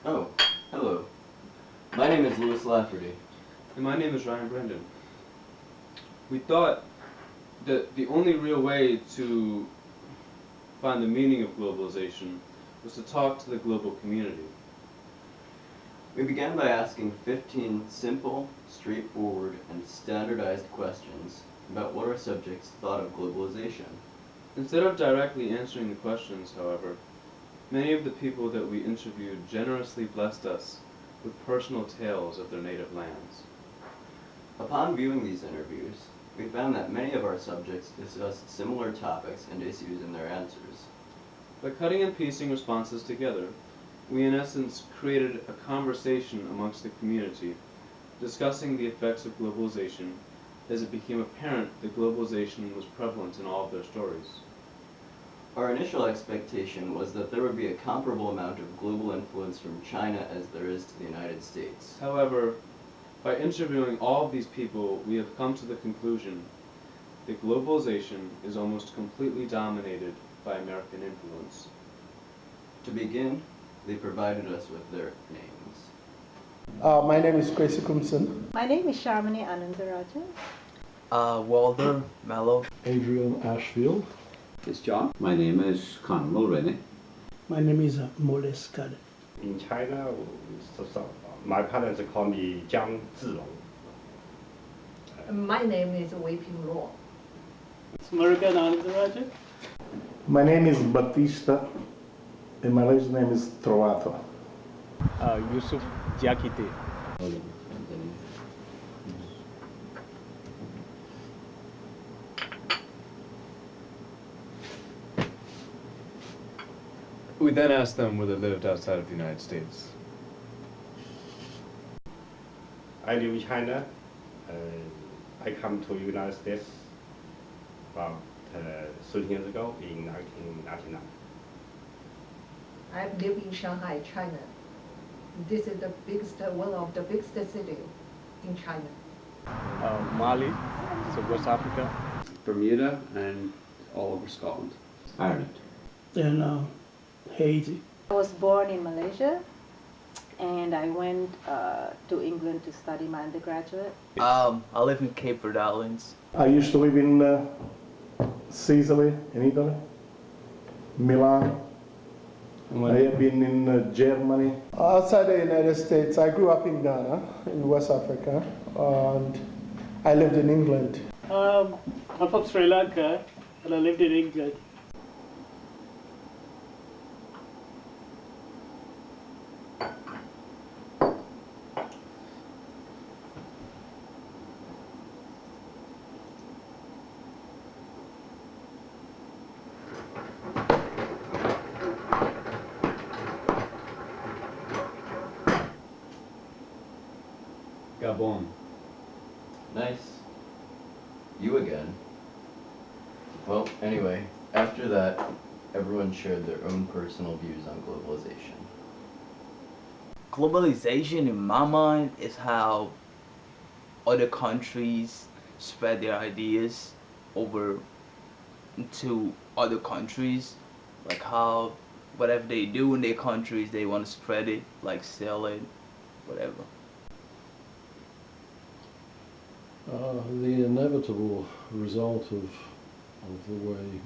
Oh, hello. My name is Louis Lafferty. And my name is Ryan Brendan. We thought that the only real way to find the meaning of globalization was to talk to the global community. We began by asking 15 simple, straightforward, and standardized questions about what our subjects thought of globalization. Instead of directly answering the questions, however, many of the people that we interviewed generously blessed us with personal tales of their native lands. Upon viewing these interviews, we found that many of our subjects discussed similar topics and issues in their answers. By cutting and piecing responses together, we in essence created a conversation amongst the community, discussing the effects of globalization as it became apparent that globalization was prevalent in all of their stories. Our initial expectation was that there would be a comparable amount of global influence from China as there is to the United States. However, by interviewing all of these people, we have come to the conclusion that globalization is almost completely dominated by American influence. To begin, they provided us with their names. My name is Gracie Kumson. My name is Sharmini Anandarajan. Walter Mello. Adrian Ashfield. It's John. My name is Con Mulroney. My name is Mole Scud. In China, my parents call me Jiang Zilong. My name is Wei Ping Luo. Murugan Anandarajan. My name is Batista. In Malaysian name is Trovato. Yusuf Jakite. We then asked them whether they lived outside of the United States. I live in China. I come to United States about 13 years ago in 1999. I live in Shanghai, China. This is one of the biggest cities in China. Mali, so West Africa. Bermuda and all over Scotland. Ireland. And Haiti. I was born in Malaysia, and I went to England to study my undergraduate. I live in Cape Verde Islands. I used to live in Sicily, in Italy, Milan. I have been in Germany. Outside the United States, I grew up in Ghana, in West Africa, and I lived in England. I'm from Sri Lanka, and I lived in England. Gabon. Nice. You again. Well, anyway, after that, everyone shared their own personal views on globalization. Globalization, in my mind, is how other countries spread their ideas over to other countries. Like how whatever they do in their countries, they want to spread it, like sell it, whatever. The inevitable result of the way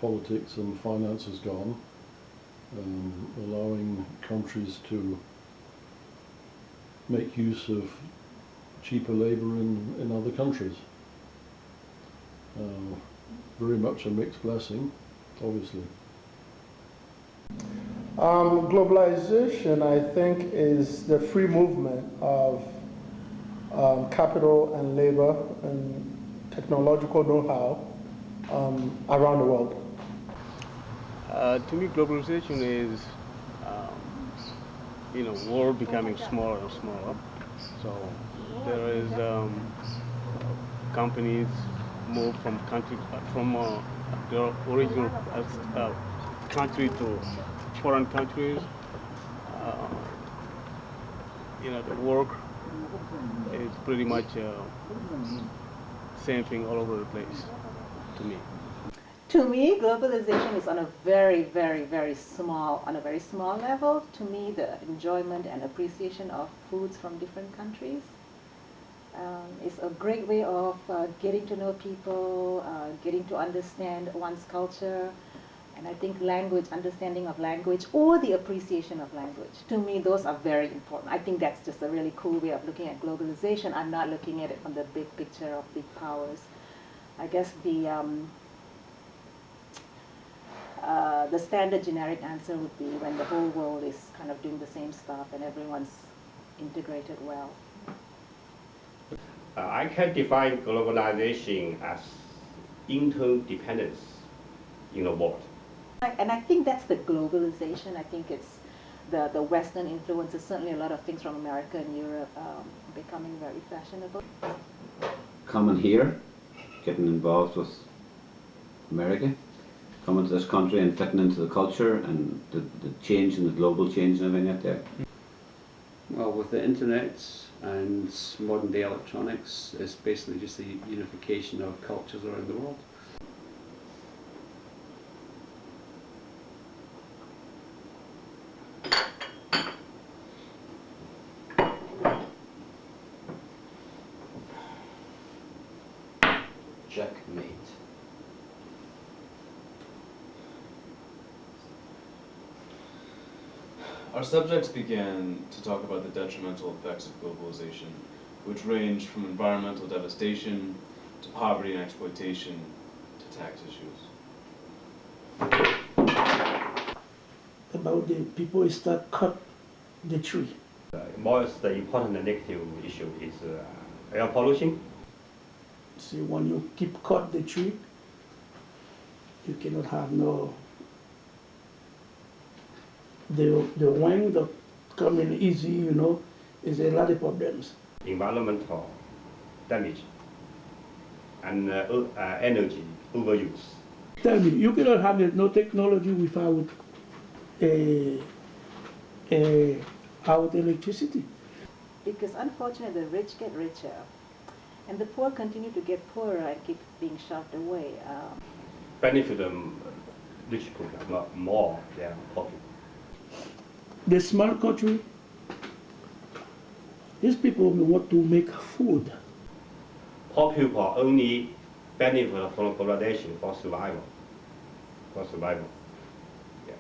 politics and finance has gone, allowing countries to make use of cheaper labour in other countries. Very much a mixed blessing, obviously. Globalization, I think, is the free movement of capital and labor and technological know-how around the world. To me, globalization is, world becoming smaller and smaller. So there is companies move from their original country to foreign countries. The work is pretty much same thing all over the place to me. To me, globalization is on a very, very, very small, on a very small level. To me, the enjoyment and appreciation of foods from different countries is a great way of getting to know people, getting to understand one's culture, and I think language, understanding of language, or the appreciation of language. To me, those are very important. I think that's just a really cool way of looking at globalization. I'm not looking at it from the big picture of big powers. I guess the standard generic answer would be when the whole world is kind of doing the same stuff and everyone's integrated well. I can define globalization as interdependence in the world. And I think that's the globalization. I think it's the Western influences, certainly a lot of things from America and Europe becoming very fashionable. Coming here, getting involved with America, coming to this country and fitting into the culture and the change and the global change and everything out there. Well, with the internet and modern day electronics, it's basically just the unification of cultures around the world. Checkmate. Our subjects began to talk about the detrimental effects of globalization, which range from environmental devastation to poverty and exploitation to tax issues. About the people start cut the tree. Most important negative issue is air pollution. See, when you keep cut the tree, you cannot have no, the wind that come in easy, you know, is a lot of problems. Environmental damage and energy overuse. Tell me, you cannot have no technology without out electricity. Because unfortunately, the rich get richer, and the poor continue to get poorer and keep being shoved away. Benefit them rich people more than poor people. The small country, these people want to make food. Poor people only benefit from globalization for survival. Yeah.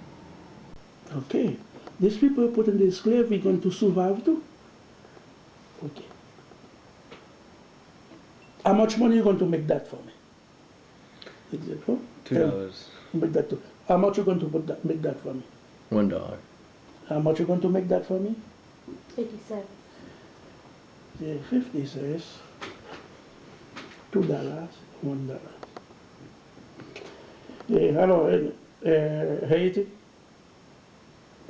Okay, these people put in the slavery going to survive too. Okay. How much money are you going to make that for me? Example? $2. Make that too. How much are you going to make that for me? $1. How much are you going to make that for me? 87. Yeah, 50 cents. $2, $1. Yeah, hello, Haiti.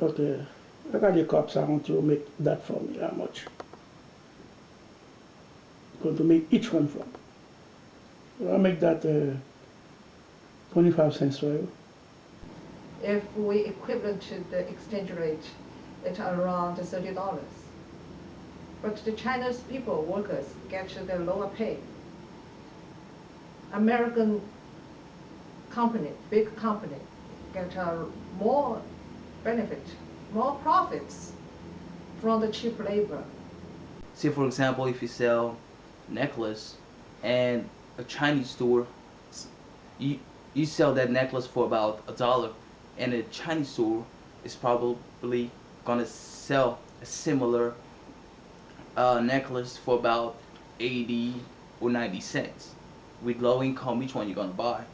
Okay, I got the cops. I want you to make that for me. How much? Going to make each one for me. I'll make that 25 cents for you. If we equivalent to the exchange rate, it's around $30. But the Chinese people, workers, get the lower pay. American company, big company, get more benefit, more profits from the cheap labor. Say for example, if you sell necklace and a Chinese store, you sell that necklace for about $1, and a Chinese store is probably gonna sell a similar necklace for about 80 or 90 cents. With low income, which one you gonna buy?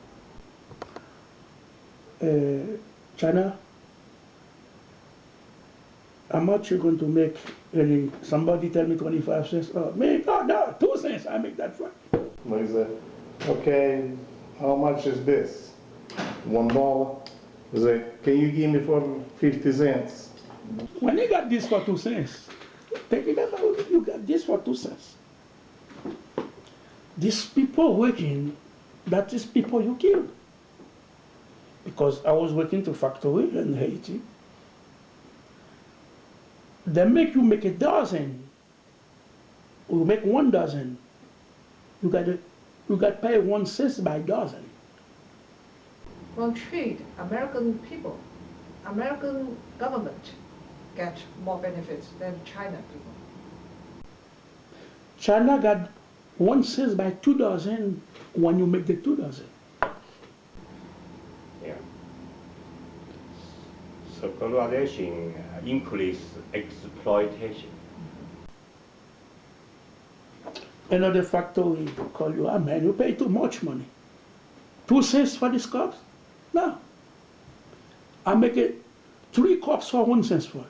China, how much you going to make? Really, somebody tell me 25 cents. Oh, me, no, 2 cents. I make that for. What is it? Okay, how much is this? $1. Is it, can you give me for 50 cents? When you got this for 2 cents, remember you got this for 2 cents. These people working, that is people you killed. Because I was working to factory in Haiti. They make you make a dozen, or make 1 dozen. You got to pay 1 cent by dozen. from trade, American people, American government get more benefits than China people. China got 1 cent by 2 dozen when you make the 2 dozen. Yeah. So globalization increase exploitation. Another factory call you, ah man, you pay too much money. 2 cents for these cups? No. I make it 3 cups for 1 cent for you.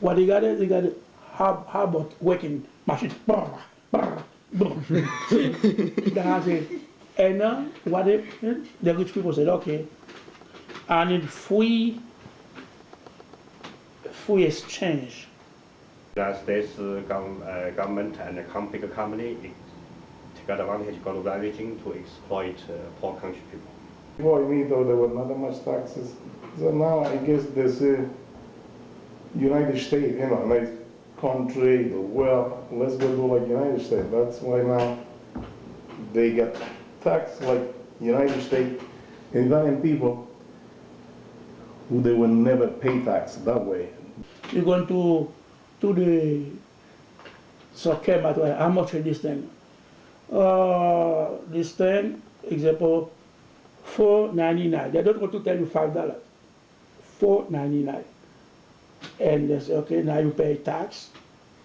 What they got is they got it, how about working machine? That's it. And what they, the rich people said, okay, I need free exchange. United States government and a big company take advantage of globalization to exploit poor country people. Before me though there were not that much taxes. So now I guess they say United States, you know, nice country, well, let's go do like United States. That's why now they get taxed like United States. And Ghanaian people who they will never pay tax that way. You're going to the soccer match, how much is this thing? This thing, example, $4.99. They don't want to tell you $5. $4.99. And they say, okay, now you pay tax.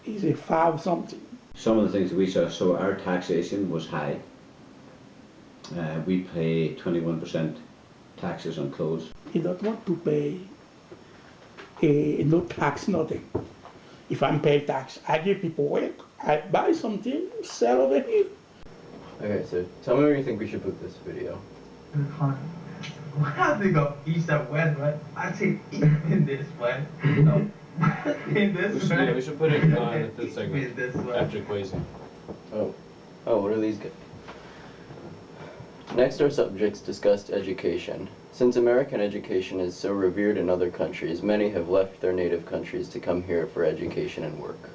Is it 5 something? Some of the things we saw, so our taxation was high. We pay 21% taxes on clothes. You don't want to pay no tax, nothing. If I'm paying tax, I give people work, I buy something, sell over here. Okay, so tell me where you think we should put this video. When I think of east and west, right? I take east in this way. No. In this way. Yeah, we should put it on the fifth segment This way. after Quasi. Oh, what are these guys? Next are subjects discussed education. Since American education is so revered in other countries, many have left their native countries to come here for education and work.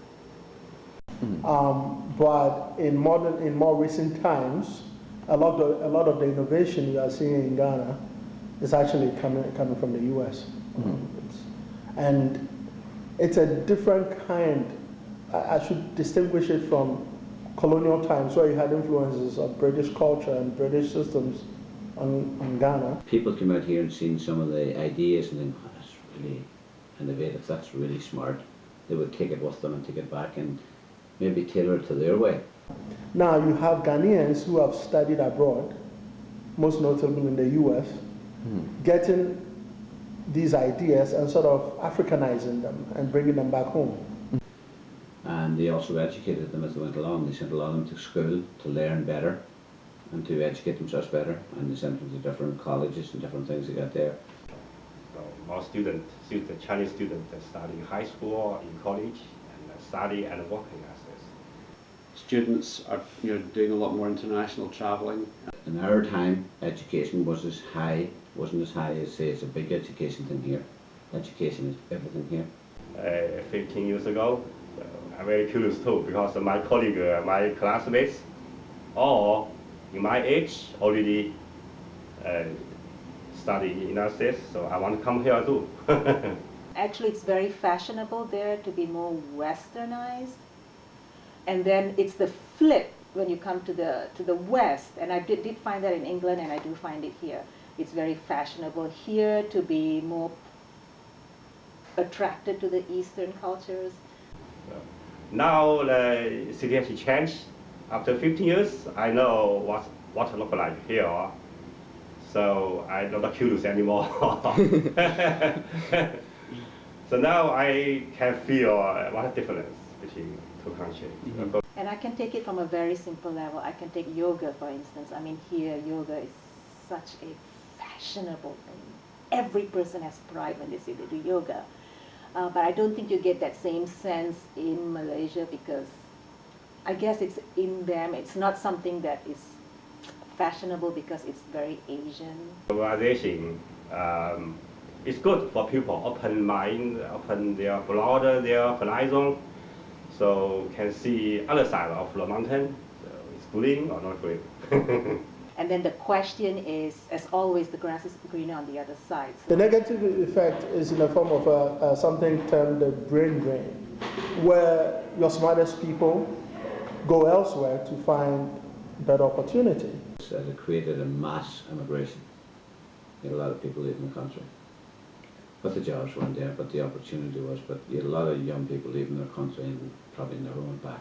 But in more recent times, a lot of the innovation you are seeing in Ghana is actually coming from the U.S. And it's a different kind. I should distinguish it from colonial times where you had influences of British culture and British systems on Ghana. People come out here and seen some of the ideas and think, oh, that's really innovative, that's really smart. They would take it with them and take it back and maybe tailor it to their way. Now you have Ghanaians who have studied abroad, most notably in the US, getting these ideas and sort of Africanizing them and bringing them back home. And they also educated them as they went along. They sent a lot of them to school to learn better and to educate themselves better, and they sent them to different colleges and different things they got there. So more students, the Chinese students that study in high school, in college, and study and working as this. Students are doing a lot more international travelling. In our time, education wasn't as high as, say, it's a big education thing here. Education is everything here. 15 years ago, I'm very curious too, because my colleague, my classmates, all in my age already study in the United States, so I want to come here too. Actually, it's very fashionable there to be more westernized. And then it's the flip when you come to the West, and I did find that in England, and I do find it here. It's very fashionable here to be more attracted to the Eastern cultures. Now the situation changed. After 15 years, I know what it look like here. So I'm not curious anymore. So now I can feel what a difference between two countries. And I can take it from a very simple level. I can take yoga, for instance. I mean, here, yoga is such a fashionable thing. Every person has pride when they say they do yoga. But I don't think you get that same sense in Malaysia because I guess it's in them. It's not something that is fashionable because it's very Asian. Globalization is good for people, open mind, open their broader their horizon, so can see other side of the mountain. So it's green or not green. And then the question is, as always, the grass is greener on the other side. The negative effect is in the form of something termed the brain drain, where your smartest people go elsewhere to find better opportunity. It created a mass immigration. You had a lot of people leaving the country. But the jobs weren't there, but the opportunity was. But you had a lot of young people leaving their country and probably never went back.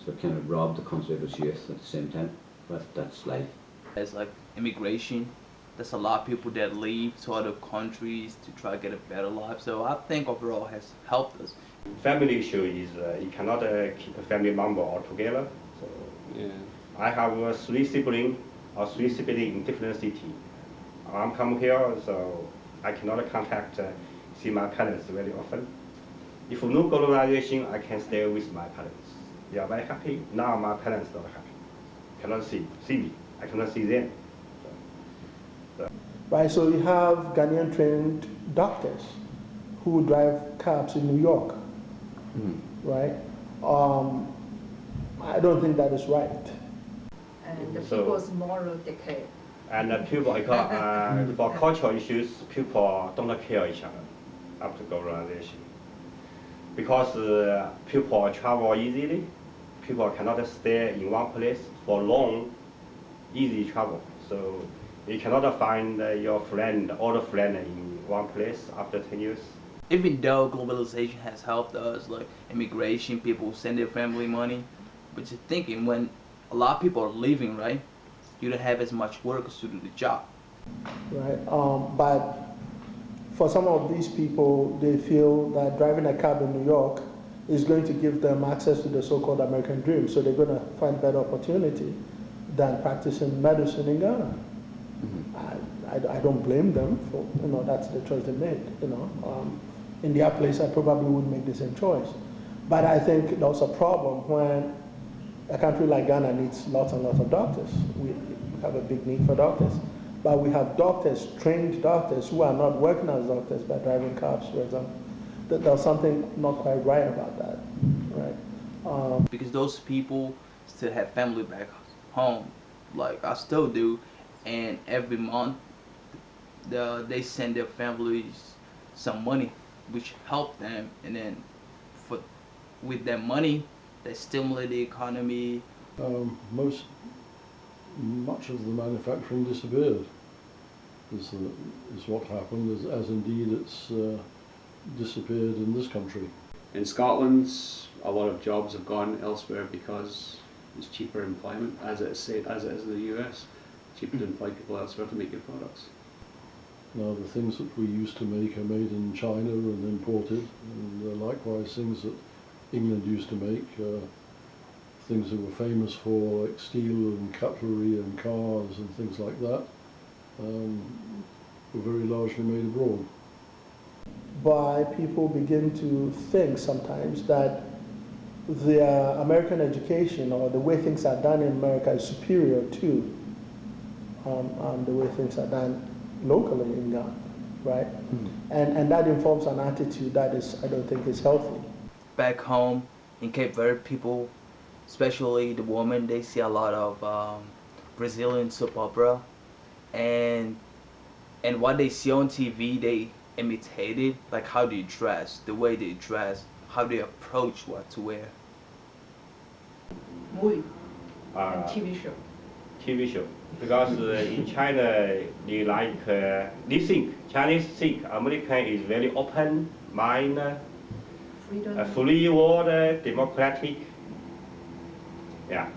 So it kind of robbed the country of its youth at the same time. But that's life. It's like immigration. There's a lot of people that leave to other countries to try to get a better life. So I think overall has helped us. Family issue is you cannot keep a family member all together. So Yeah. I have three siblings in different cities. I'm come here, so I cannot contact, see my parents very often. If no globalization, I can stay with my parents. They are very happy. Now my parents not happy. Cannot see me. I cannot see them. Right, so you have Ghanaian trained doctors who drive cabs in New York, right? I don't think that is right. And the So- people's moral decay. And people, for cultural issues, people don't care each other after globalization. Because people travel easily, people cannot stay in one place for long, easy travel. So you cannot find your friend, older friend in one place after 10 years. Even though globalization has helped us, like immigration, people send their family money, but you're thinking when a lot of people are leaving, right? You don't have as much workers to do the job. Right? But for some of these people, they feel that driving a cab in New York is going to give them access to the so-called American dream, so they're going to find better opportunity than practicing medicine in Ghana. I don't blame them for, that's the choice they made, In their place, I probably would make the same choice. But I think there's a problem when a country like Ghana needs lots and lots of doctors. We have a big need for doctors. But we have doctors, trained doctors, who are not working as doctors but driving cabs, for example. There's something not quite right about that, right? Because those people still have family back home, like I still do, and every month they send their families some money, which help them, and then with that money, they stimulate the economy. Much of the manufacturing disappeared. Is what happened, as indeed it's disappeared in this country. In Scotland, a lot of jobs have gone elsewhere because it's cheaper employment, as it is in the US. Cheaper to employ people elsewhere to make your products. Now the things that we used to make are made in China and imported, and likewise things that England used to make, things that were famous for, like steel and cutlery and cars and things like that, were very largely made abroad. By people begin to think sometimes that their American education or the way things are done in America is superior to the way things are done locally in Ghana, right? And that informs an attitude that I don't think is healthy. Back home in Cape Verde, people, especially the women, they see a lot of Brazilian soap opera, and what they see on TV, they imitate it, like how they dress, the way they dress, how they approach what to wear. Movie and TV show. TV show. Because in China, they think, Chinese think American is very open mind, free world, democratic. Yeah.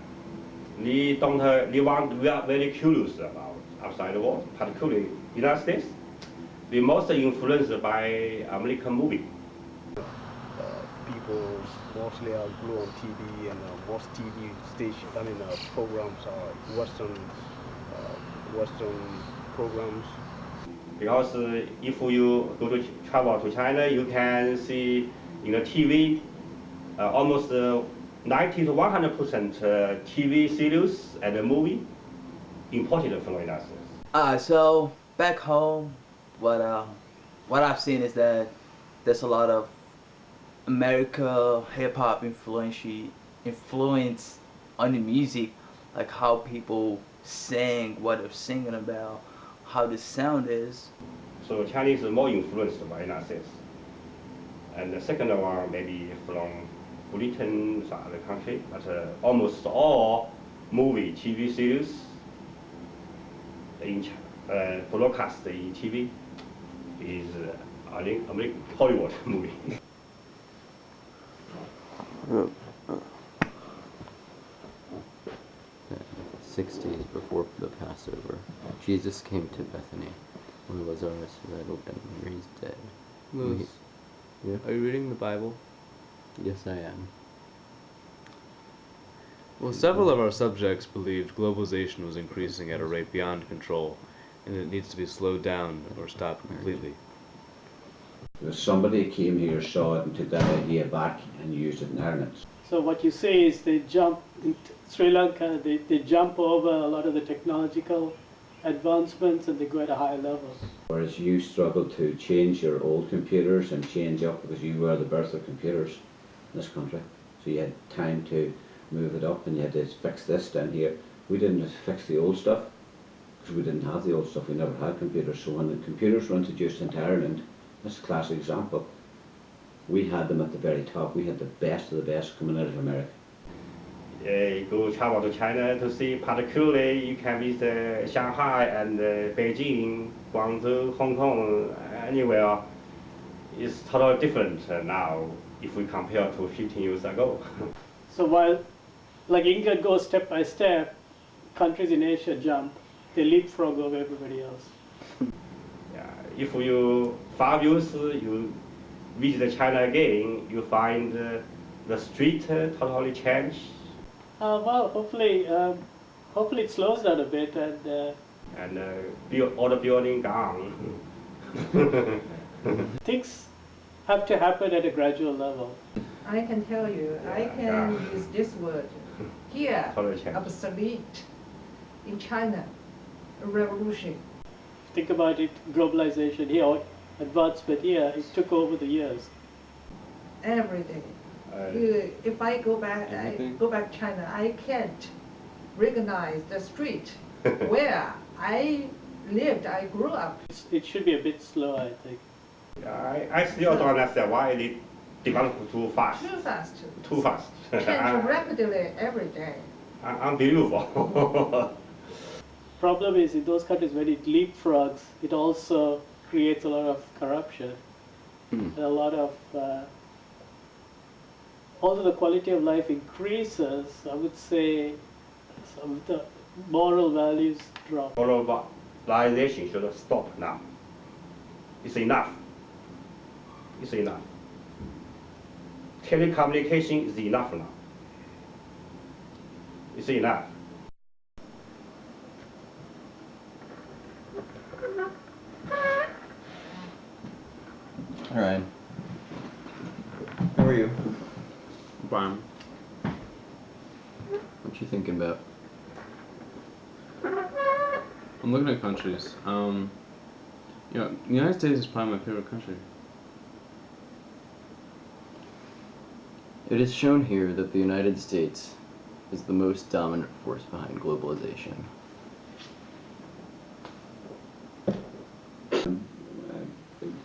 We are very curious about outside the world, particularly United States. We most influenced by American movie. People mostly are glued on TV, and most TV stations, programs are Western programs. Because if you travel to China, you can see in the TV almost 90 to 100% TV series and a movie imported from the United States. So back home, what I've seen is that there's a lot of America hip hop influence on the music, like how people saying what they're singing about, how the sound is. So Chinese is more influenced by United States. And the second one maybe from Britain, some other country, but almost all movie, TV series in broadcast in TV is American Hollywood movie. 6 days before the Passover, Jesus came to Bethany, where Lazarus had been raised dead. Louis, Yeah? are you reading the Bible? Yes, I am. Well, several of our subjects believed globalization was increasing at a rate beyond control, and it needs to be slowed down or stopped completely. Because somebody came here, saw it, and took that idea back and used it in Ireland. So what you say is they jump, in Sri Lanka, they jump over a lot of the technological advancements and they go at a higher level. Whereas you struggled to change your old computers and change up because you were the birth of computers in this country. So you had time to move it up and you had to fix this down here. We didn't fix the old stuff because we didn't have the old stuff. We never had computers. So when the computers were introduced into Ireland, this is a classic example. We had them at the very top. We had the best of the best coming out of America. You go travel to China to see, particularly you can visit Shanghai and Beijing, Guangzhou, Hong Kong, anywhere. It's totally different now if we compare to 15 years ago. So while, like India goes step by step, countries in Asia jump, they leapfrog over everybody else. Yeah, if you 5 years you visit China again, you find the street totally changed. Well, hopefully it slows down a bit and all the building gone. things have to happen at a gradual level. I can tell you, I can use this word. Here, Totally changed. obsolete. In China, a revolution. Think about it, globalization here, advancement here, it took over the years. Every day. If I go back China, I can't recognize the street where I lived, I grew up. It should be a bit slow, I think. I still don't understand why it developed too fast. Too fast. Too fast. Change rapidly every day. Unbelievable. Problem is, in those countries when it leapfrogs, it also creates a lot of corruption. And a lot of, although the quality of life increases, I would say some of the moral values drop. Globalization should stop now. It's enough. It's enough. Telecommunication is enough now. It's enough. All right. How are you? Fine. What you thinking about? I'm looking at countries. You know, the United States is probably my favorite country. It is shown here that the United States is the most dominant force behind globalization.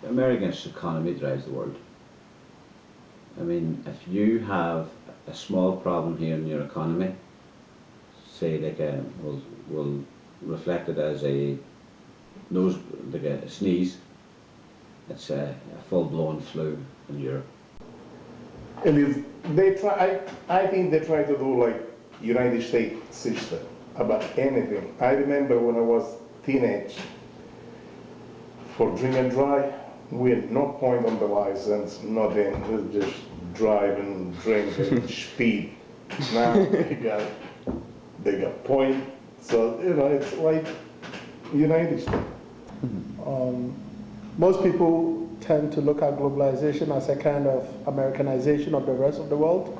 America's economy drives the world. I mean, if you have a small problem here in your economy, say like we'll reflect it as a nose, like a sneeze, it's a full-blown flu in Europe. And I think they try to do like United States system about anything. I remember when I was teenage, for drink and drive, we had no point on the license, nothing, we just drive and drink and speed. Now they got point, so you know, it's like United States. Most people tend to look at globalization as a kind of Americanization of the rest of the world.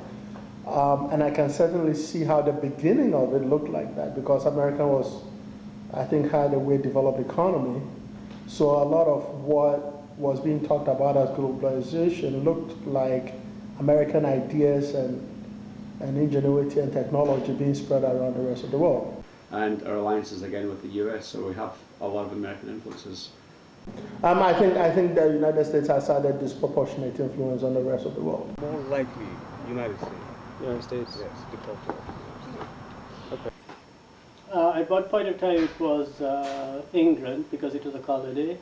And I can certainly see how the beginning of it looked like that, because America was, I think, had a well-developed economy. So a lot of what was being talked about as globalization looked like American ideas and ingenuity and technology being spread around the rest of the world. and our alliances again with the US. So we have a lot of American influences. I think the United States has had a disproportionate influence on the rest of the world. More likely, United States. United States? Yes, the culture of the United States. Okay. At one point of time it was England because it was a colony.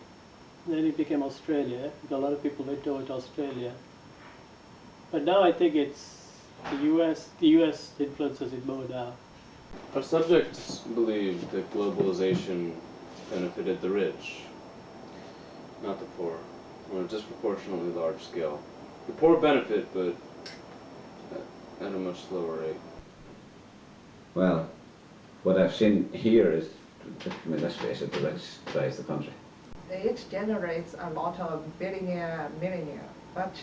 Then it became Australia because a lot of people went over to Australia. But now I think it's the US. The US influences it more now. Our subjects believe that globalization benefited the rich, not the poor, on a disproportionately large scale. The poor benefit, but at a much slower rate. Well, what I've seen here is, I mean, let's face it, the rich drives the country. It generates a lot of billionaire, millionaire, but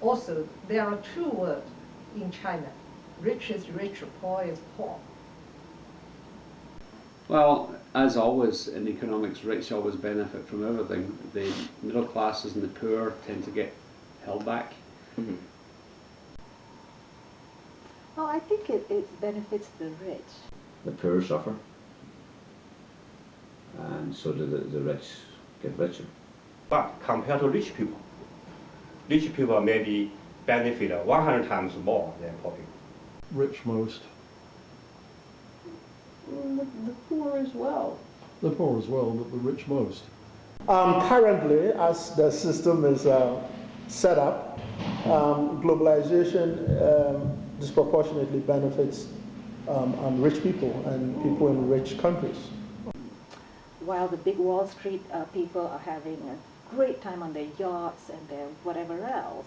also there are two words in China. Rich is rich, poor is poor. Well, as always in economics, rich always benefit from everything. The middle classes and the poor tend to get held back. Mm-hmm. Oh, I think it benefits the rich. The poor suffer, and so do the rich get richer. But compared to rich people maybe benefit 100 times more than poor people. Rich most. The poor as well. The poor as well, but the rich most. Currently, as the system is set up, globalization disproportionately benefits rich people and people in rich countries. While the big Wall Street people are having a great time on their yachts and their whatever else,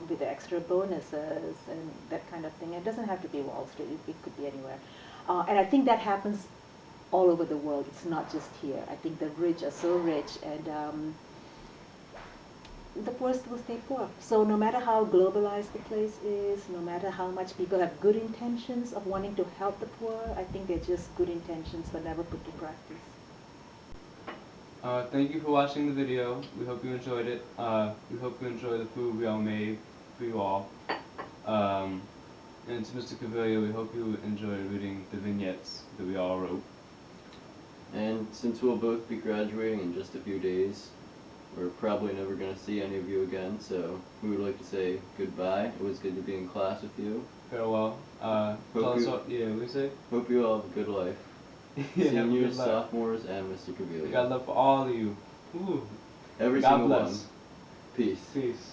with the extra bonuses and that kind of thing. It doesn't have to be Wall Street, it could be anywhere. And I think that happens all over the world. It's not just here. I think the rich are so rich and the poor still stay poor. So no matter how globalized the place is, no matter how much people have good intentions of wanting to help the poor, I think they're just good intentions but never put to practice. Thank you for watching the video. We hope you enjoyed it. We hope you enjoy the food we all made for you all. And to Mr. Cavilla, we hope you enjoy reading the vignettes that we all wrote. And since we'll both be graduating in just a few days, we're probably never going to see any of you again, so we would like to say goodbye. It was good to be in class with you. Farewell. Tell us what we say? Hope you all have a good life. Seniors, sophomores, and Mr. Cavilla. We got love for all of you. Ooh. Every God single bless. one. Peace. Peace.